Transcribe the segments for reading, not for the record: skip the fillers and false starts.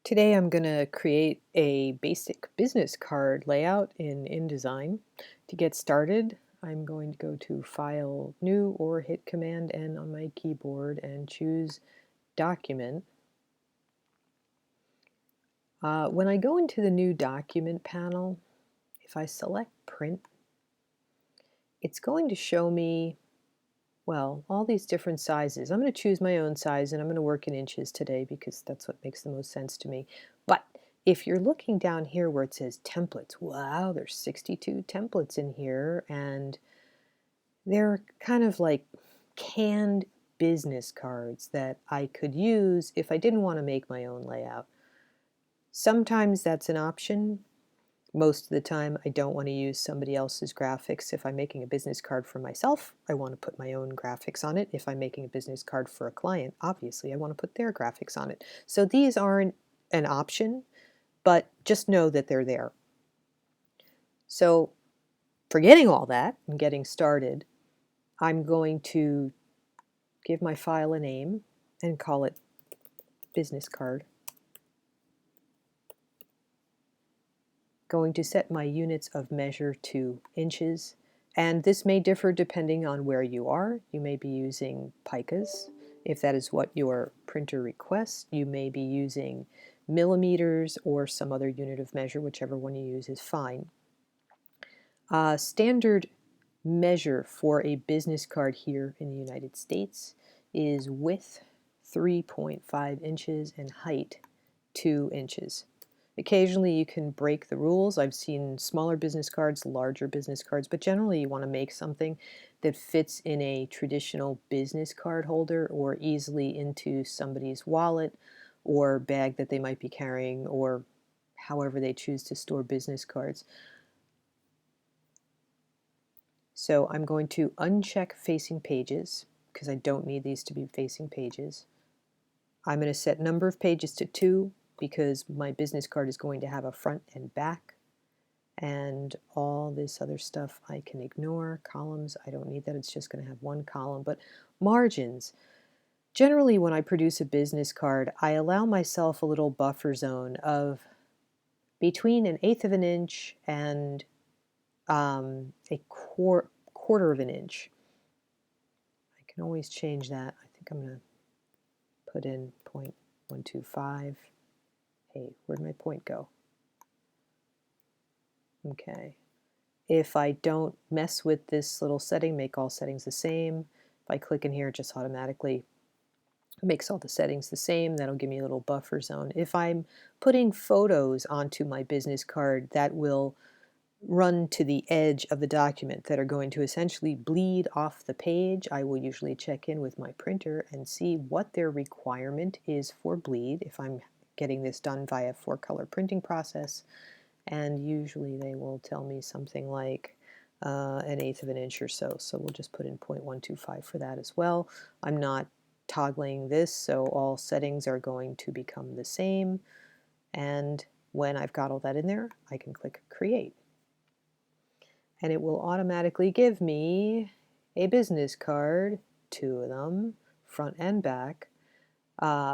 Today I'm going to create a basic business card layout in InDesign. To get started, I'm going to go to File, New, or hit Command N on my keyboard and choose Document. When I go into the New Document panel, if I select Print, it's going to show me, well, all these different sizes. I'm going to choose my own size, and I'm going to work in inches today because that's what makes the most sense to me. But if you're looking down here where it says templates, wow, there's 62 templates in here, and they're kind of like canned business cards that I could use if I didn't want to make my own layout. Sometimes that's an option. Most of the time, I don't want to use somebody else's graphics. If I'm making a business card for myself, I want to put my own graphics on it. If I'm making a business card for a client, obviously I want to put their graphics on it. So these aren't an option, but just know that they're there. So forgetting all that and getting started, I'm going to give my file a name and call it business card. Going to set my units of measure to inches, and this may differ depending on where you are. You may be using picas if that is what your printer requests. You may be using millimeters or some other unit of measure, whichever one you use is fine. Standard measure for a business card here in the United States is width 3.5 inches and height 2 inches. Occasionally you can break the rules. I've seen smaller business cards, larger business cards, but generally you want to make something that fits in a traditional business card holder or easily into somebody's wallet or bag that they might be carrying, or however they choose to store business cards. So I'm going to uncheck facing pages because I don't need these to be facing pages. I'm going to set number of pages to 2 because my business card is going to have a front and back, and all this other stuff I can ignore. Columns, I don't need that, it's just going to have one column. But margins, generally when I produce a business card, I allow myself a little buffer zone of between 1/8 of an inch and a quarter of an inch. I can always change that. I think I'm going to put in 0.125. Hey, where'd my point go? Okay. If I don't mess with this little setting, make all settings the same, if I click in here, it just automatically makes all the settings the same. That'll give me a little buffer zone. If I'm putting photos onto my business card, that will run to the edge of the document that are going to essentially bleed off the page. I will usually check in with my printer and see what their requirement is for bleed if I'm getting this done via 4-color printing process, and usually they will tell me something like 1/8 of an inch or so. So we'll just put in 0.125 for that as well. I'm not toggling this, so all settings are going to become the same, and when I've got all that in there, I can click Create. And it will automatically give me a business card, 2 of them, front and back,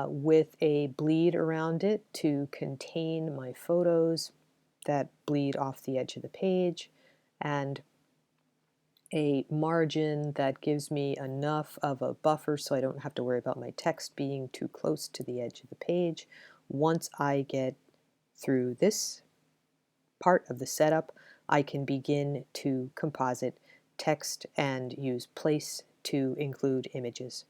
with a bleed around it to contain my photos that bleed off the edge of the page, and a margin that gives me enough of a buffer so I don't have to worry about my text being too close to the edge of the page. Once I get through this part of the setup, I can begin to composite text and use place to include images.